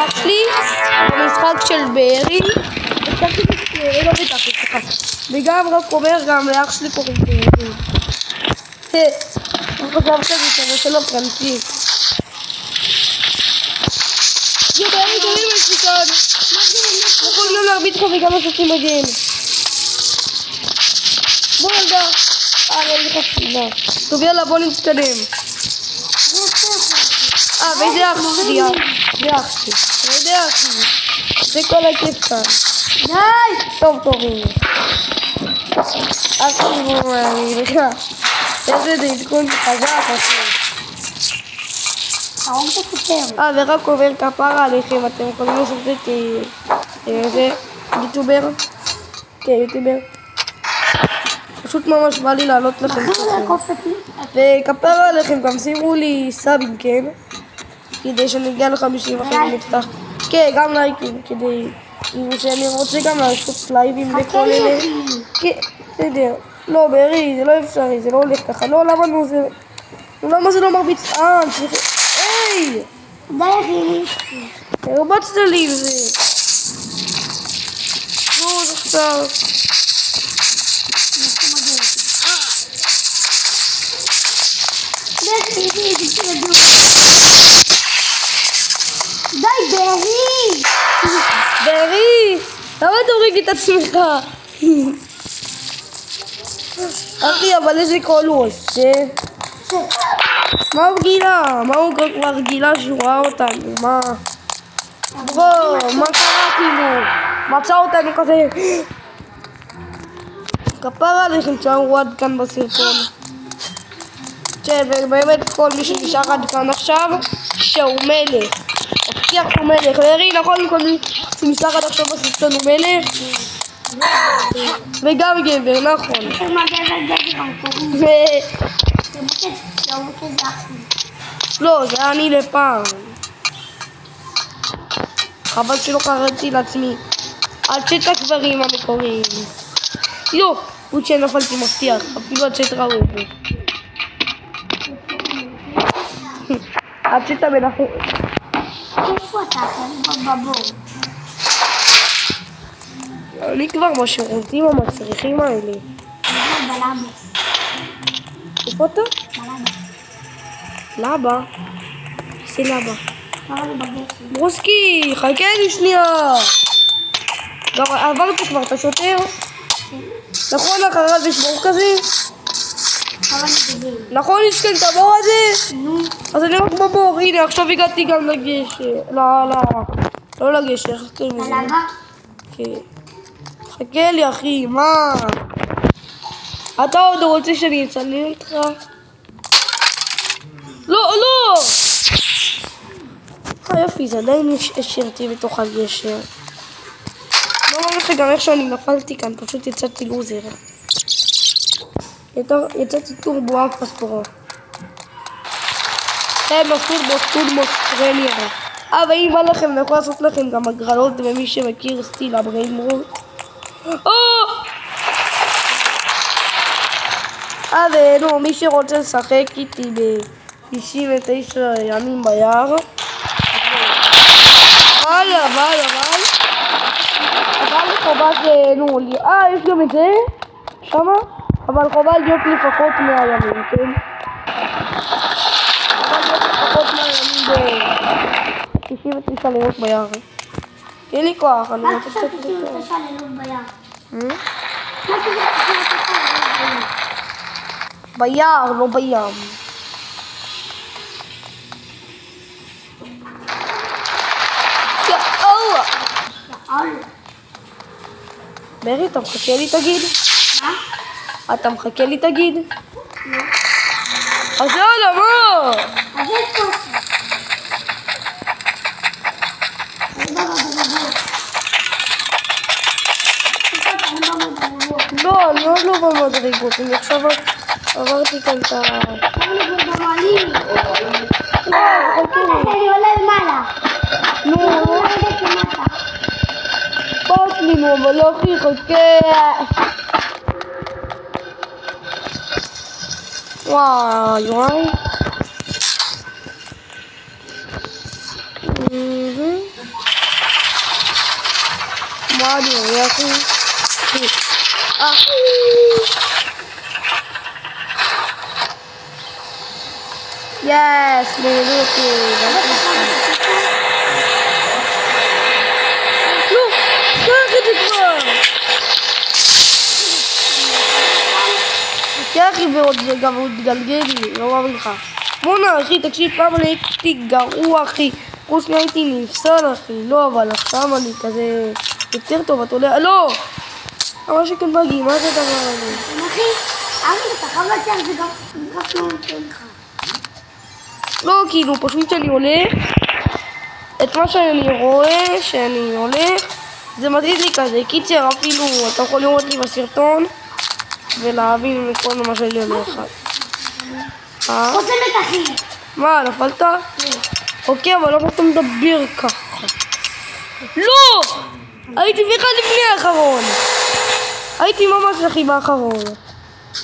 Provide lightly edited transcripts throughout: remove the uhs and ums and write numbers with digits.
אח שלי במשחק של בארי. לא ביטחתי, סליחה. וגם רב קומר, גם לאח שלי קוראים בארי. הוא חושב שזה שלא קרנצי. יו, בארי גרים על שיקון. יכול גם להרביץ פה וגם לעשות מגן. בוא ילדה. אין לך ספינה. טוב יאללה בוא נתקדם. ואיזה אח שלי? זה אח שלי. זה אח שלי. זה כל הכיף כאן. די! טוב הנה. אח שלי מומני. איזה עדכון חזק אחי. ורק עובר כפרה עליכם. אתם יכולים לעשות את איזה יוטיובר? כן יוטיובר. פשוט ממש בא לי לעלות לכם וכפרה עליכם גם שימו לי סאבים כן כדי שנגיע ל50 אחרי נפתח כן גם לייקים כדי שאני רוצה גם לעשות לייבים לכל אלה כן בסדר לא בארי זה לא אפשרי זה לא הולך ככה לא למה זה לא מרביץ היי די אחי הרבצת לי עם זה נו זה קצר די בארי! בארי! למה תוריד את עצמך? אחי אבל איזה קול הוא עושה? מה הוא גילה? מה הוא כבר גילה שהוא ראה אותנו? מה? בוא, מה קרה כאילו? מצא אותנו כזה כפרה עליכם שהוא עד כאן בסרטון ובאמת כל מי שנשאר עד כאן עכשיו שהוא מלך הבטיח שהוא מלך בארי נכון כל מי שנשאר עד עכשיו בסרטון הוא מלך וגם גבר נכון לא זה אני לפעם חבל שלא קראתי לעצמי עד שאת הגברים המקוריים לא, פשוט שנפלתי מבטיח אפילו עד שאת ראו בו עד שאתה מנחם איפה אתה? בבור אני כבר בשירותים המצריכים האלה בלבוס איפה אתה? לבה? איזה לבה? ברוסקי, חכה לי שנייה גם עברתי כבר את השוטר נכון אחריו יש בור כזה? נכון יש כאן את הבור הזה? אז אני רק בבור, הנה עכשיו הגעתי גם לגשר לא לגשר, חכה לי כן חכה לי אחי, מה? אתה עוד רוצה שאני אצלם אותך? לא! יופי, זה עדיין השארתי בתוך הגשר לא אומר לך גם איך שאני נפלתי כאן, פשוט יצאתי לוזר יצאתי טורבו אף פספורו טורבו טרניאר ואם בא לכם אני יכול לעשות לכם גם הגרלות ומי שמכיר סטיל הבריינרוט ונו מי שרוצה לשחק איתי ב-69 ימים ביער אבל חובה זה נו יש גם את זה שמה אבל חובה להיות לפחות 100 ימים כן חובה להיות לפחות 100 ימים ב-69 לילות ביער אין לי כוח אני רוצה קצת לילות ביער ביער לא בים בארי, אתה מחכה לי תגיד? מה? אתה מחכה לי תגיד? אז יאללה, מה? אז יש פה לא, אני עוד לא במדרגות, אני עכשיו עברתי כאן את ה... אני במעלים לא, חכה אני עולה למעלה נו, אכפת לי נו, אבל לא הכי חכה וואי מה אני רואה אחי? יס, נהנו אותי. לא, קח את זה כבר. אחי ועוד זה גם עוד גלגל לי, לא מאמין לך. מונה אחי, תקשיב, פעם אני הייתי גרוע אחי. כל שניה הייתי נפסל אחי, לא אבל עכשיו אני כזה יותר טוב, אתה עולה, לא! אבל שכן בגי, מה זה הדבר הזה? אחי, אתה חייב לצח, זה גם רק לא נותן לך. לא, כאילו, פשוט שאני הולך, את מה שאני רואה שאני הולך, זה מדהים לי כזה. קיצר, אפילו אתה יכול לראות לי בסרטון ולהבין מכל מה שאני הולך. חוסמת אחי. מה, נפלת? אוקיי, אבל למה אתה מדבר ככה? לא! הייתי בכלל לפני האחרון. הייתי ממש הכי באחרון.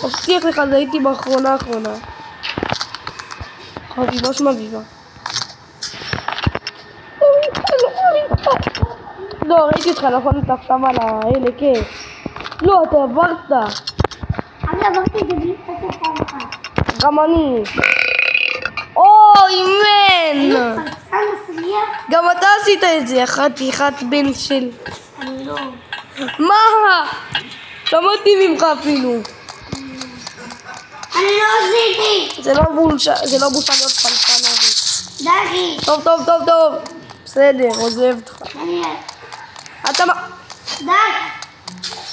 מבטיח לך, זה הייתי באחרונה האחרונה. חביבה שמביבה. לא, ראיתי אותך, נכון, אתה עכשיו על האלה, כן. לא, אתה עברת. אני עברתי את זה בלי פתח פעם אחת. גם אני. אוי, מן! פרצן מסריח? גם אתה עשית את זה, חתיכת בן של... אני לא. מה? שמעתי ממך אפילו. אני לא עשיתי. זה לא בושה להיות פלפן אבי. דחי. טוב. בסדר, עוזב אותך. אתה מה? די.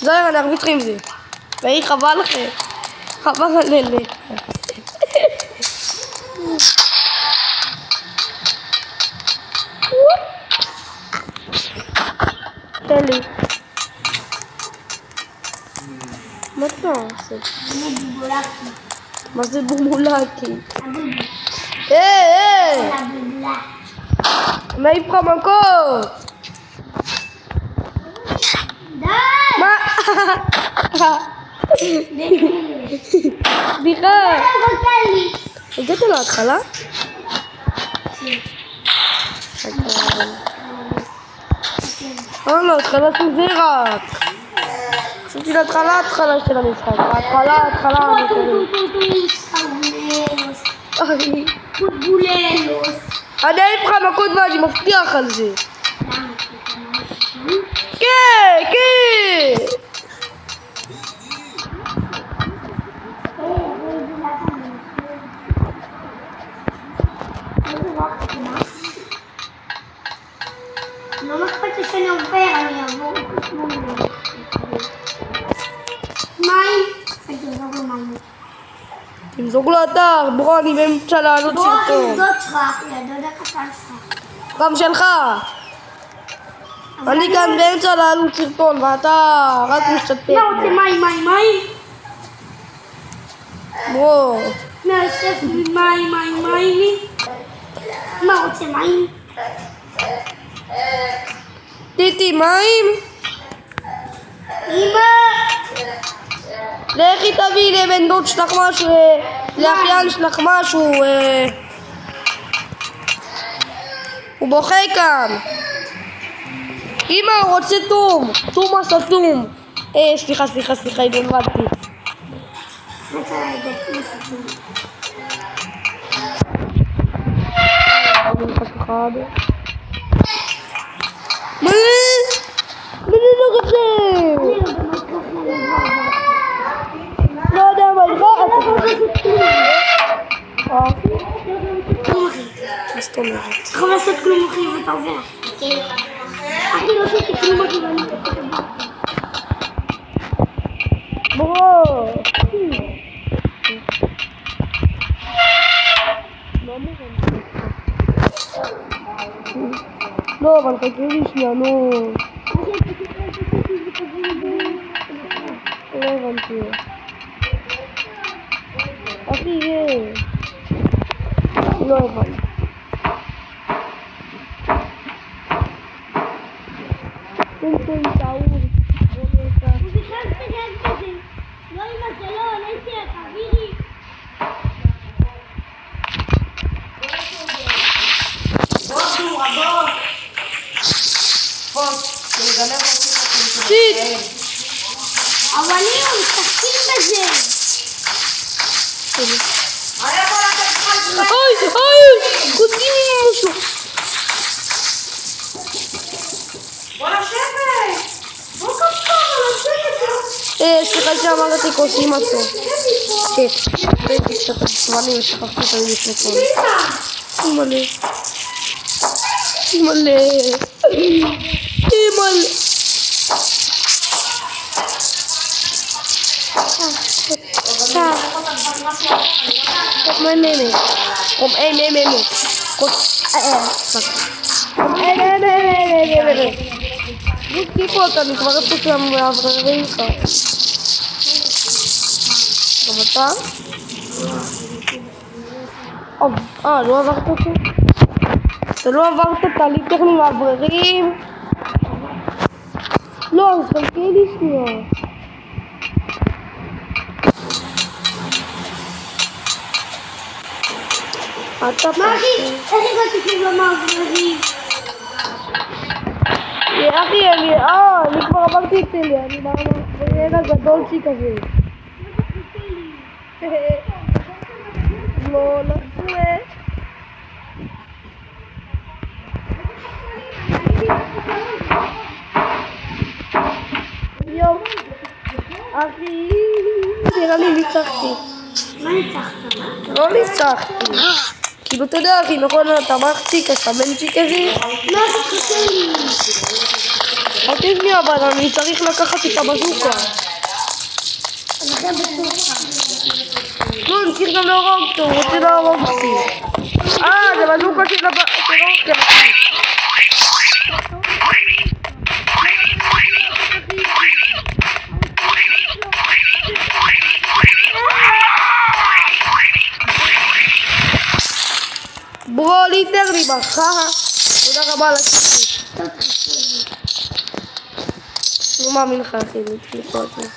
זוהר, אני ארביץ לך עם זה. והיא חבל לכם. חבל על אלה. תן לי. מה אתה עושה? אני בובולקי. מה זה בובולקי? הבובולה. היי! הבובולה. מעיף לך מכות! די! מה? סליחה! הגעת להתחלה? להתחלה של זה רק. חשבתי להתחלה של המשחק. ההתחלה. בובוללוס. אני אעיף לך מכות ואני מבטיח על זה. כן! לא אכפת לי שאני עובר, אני אעבור. מים. תמזוג לו אתר, ברו, אני באמצע לעלות בוא, סרטון. הדוד שלך, הדוד הקטן שלך. גם שלך. אני כאן באמצע לעלות סרטון ואתה רק משתתף. מה רוצה מים? ברו. נאסף לי מים. מה רוצה מים? טיטי, מים? אמא! לכי תביא לבן דוד שלך משהו, לאחיין שלך משהו. הוא בוכה כאן. אמא, הוא רוצה תום הסתום. סליחה, התבלבלתי. מה זה לא רוצה? לא יודע מה לך? מה זאת אומרת? אתה יכול לעשות כלום אחי ואתה עובר. אחי לא עשיתי כלום אחי ואני ברו! לא, אבל חכי לי שנייה, נו. לא הבנתי. אחי, לא הבנתי. טום טעור. הוא בכלל סגן כזה. לא אמא זה לא, נציה, תעבירי. רבות. פוס, לגלם רוצים בגלל שאמרתי כוסים עצור. כן, הייתי קצת עצבני ושכחתי את המילים לפני כל. אימא'לה. אימא'לה. אימא'לה. Kom maar nee. Kom nee. Kom nee. Niet kipot אני כבר רציתי מהאווררים לך. גם אתה? לא עברת אותו? אתה לא עברת תהליך טכני מהאווררים? לא, אז חלקי לי שנייה. אתה מגי, איך הגעתי למאווררים? אחי, אני כבר עברתי את אלי, אני ברגע גדולצ'י כזה. לא, לחצוה. יום. אחי, נראה לי ניצחתי. מה ניצחת? לא ניצחתי. כאילו, אתה יודע, אחי, נכון, אתה מחצ'יק, אתה בנצ'יק כזה? מה זה חסר לי? אל תבני, אבל אני צריך לקחת את הבזוקה. אז אחרי בזוקה. לא, אני צריך גם להרוג אותו, הוא רוצה להרוג אותי. זה בזוקה של האוכל. ברו, ליטרלי בך. תודה רבה על הקיצור. לא מאמין לך אחי, נתקלפו את זה.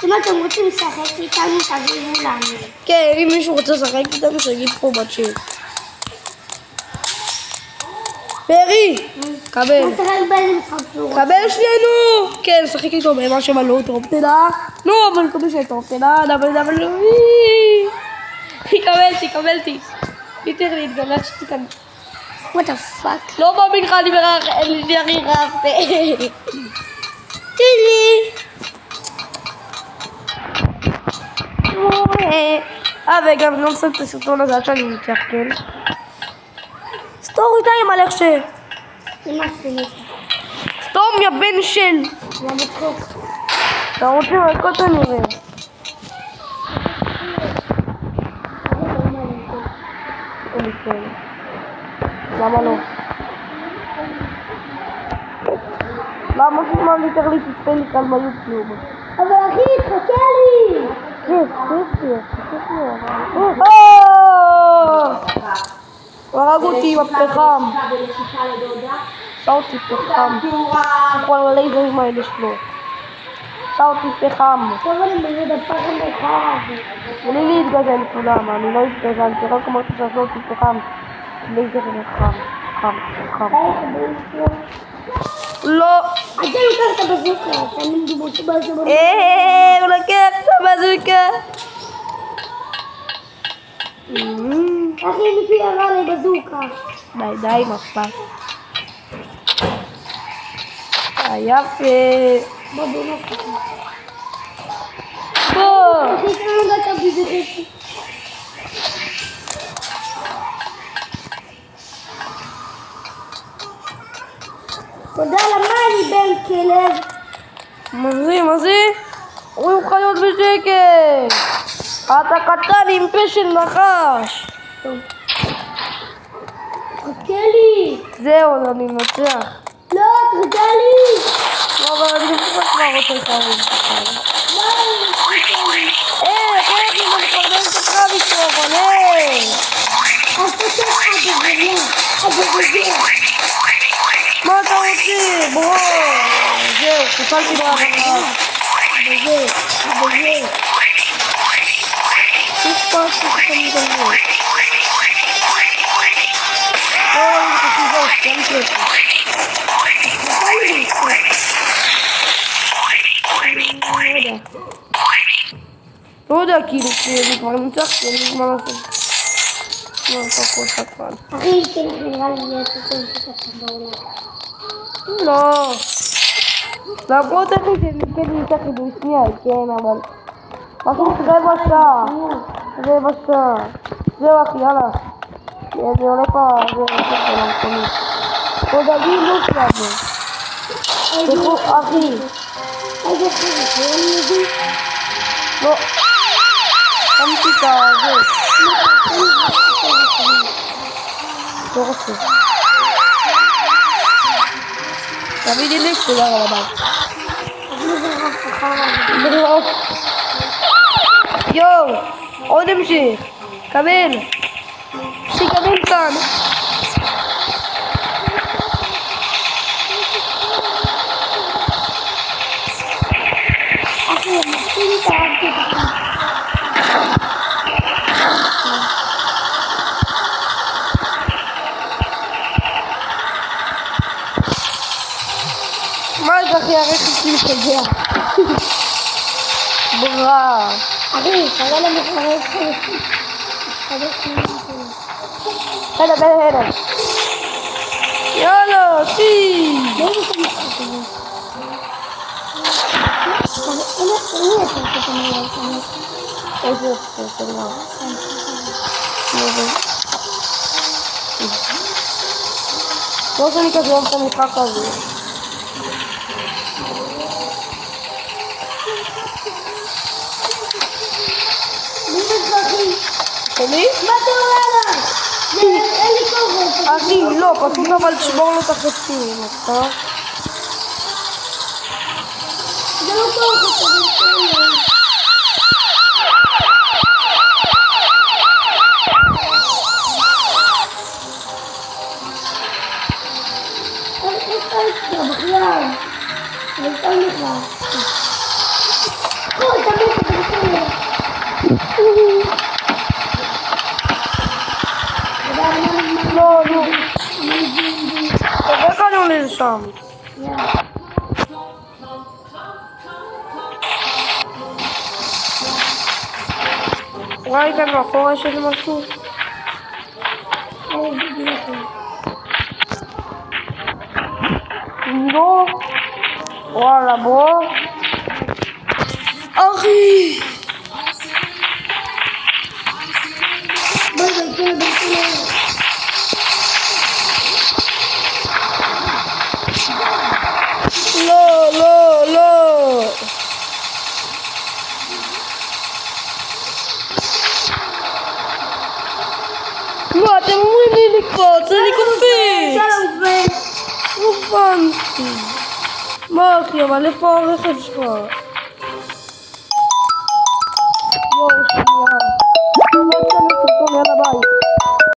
אם אתם רוצים לשחק איתנו, תגידו לנו. כן, אם מישהו רוצה לשחק איתנו, שיגיד פה בצ'אט. פרי, קבל. נשחק באיזה משחק שהוא רוצה. קבל שנינו! כן, שחק איתו במה שמלאו טרופטנה. נו, אבל קבל שלי טרופטנה, אבל קבלתי. ליטרלי, התגלצתי כאן. What the fuck? לא מאמין לך, אני מרח, אין לי הכי רחתי. תראי. וגם לא מסיים את הסרטון הזה עד שאני נצח, כן? סתור איתה עם הלך אמא שלי. סתום יא בן של. זה מצחוק. אתה רוצה מלכות הנראה. למה לא? למה שמה ליטרלי תצפה לי כאן ביוטיוב? אבל אחי, תחכה לי! כן, תחכה לי. הוא הרג אותי עם הפחם. עשה אותי פחם. כל הלייזרים האלה שלו. עשה אותי פחם. טוב, אני מבין הפחם בחר. תני לי להתגזן, תודה, מה, אני לא התגזנתי, רק אמרתי שעשו אותי פחם. לייזר חם. לא. אתה לוקח את הבזוקה, אתה מדומות בזוקה. הוא לקח את הבזוקה. אחי, מישהו ירה לי בזוקה. די, מפת. יפה. בוא. אחי, כמה געת בזוקה. תודה למאני בן כלב. מה זה? רואים חיות בשקט. אתה קטן עם פה של נחש. חכה לי. זהו, אני מנצח. לא, תחכה לי. לא, אבל אני כבר רוצה לחרב אותך. לא, תחכה לי. איך אם אני חרבן את הקרב איתו, אבל אז תצא הבזיה. מה אתה רוצה? בואו. זהו, חפלתי ברעבה. הבזיה. תשפט שחקנים גלו. אוי, תשיבות, גם קלטי. לא יודע, כאילו, אני כבר נצחתי, אין לי מה לעשות. לא, הכל שקרן. אחי, נראה לי יש את זה בעולם. לא. למרות איך שאני כן נמצא חידוש שנייה, כן, אבל... משהו רבע שעה. זהו אחי, יאללה. זה עולה פה, זה לא מקומית. עוד אגיד לא שלנו. תלכו, אחי. איזה חלק, אני מבין. לא. שמתי את הזה. לא רוצה. תמיד לי תודה רבה. יואו, עוד המשך. קבל. שיקבל כאן. אחי, אני מתחיל את הארצות. מה זה אחי, הרכב שלי משתגע. ברא. אחי, תראה לנו חרב חלפים. הנה. יאללה, אחי. לא רוצה משחק הזה. אין יותר כתמר. איזה כתמר? לא שאני כזה אוהב את המשחק הזה. שלי? מה אתה אומר לה? אין לי כובע. אחי, לא, פשוט אבל תשבור לו את החצים, אתה? זה לא כובע, לא. איך אני עולה לשם? וואי, כאן מאחורה יש איזה משהו? לא. וואלה, בוא. אחי! לא. לא, אתם אומרים לי לקפוץ, אני קופץ. לא הבנתי. מה אחי, אבל איפה הרכב שלך? יואו, שנייה. לא אצלנו סרטון, יאללה ביי.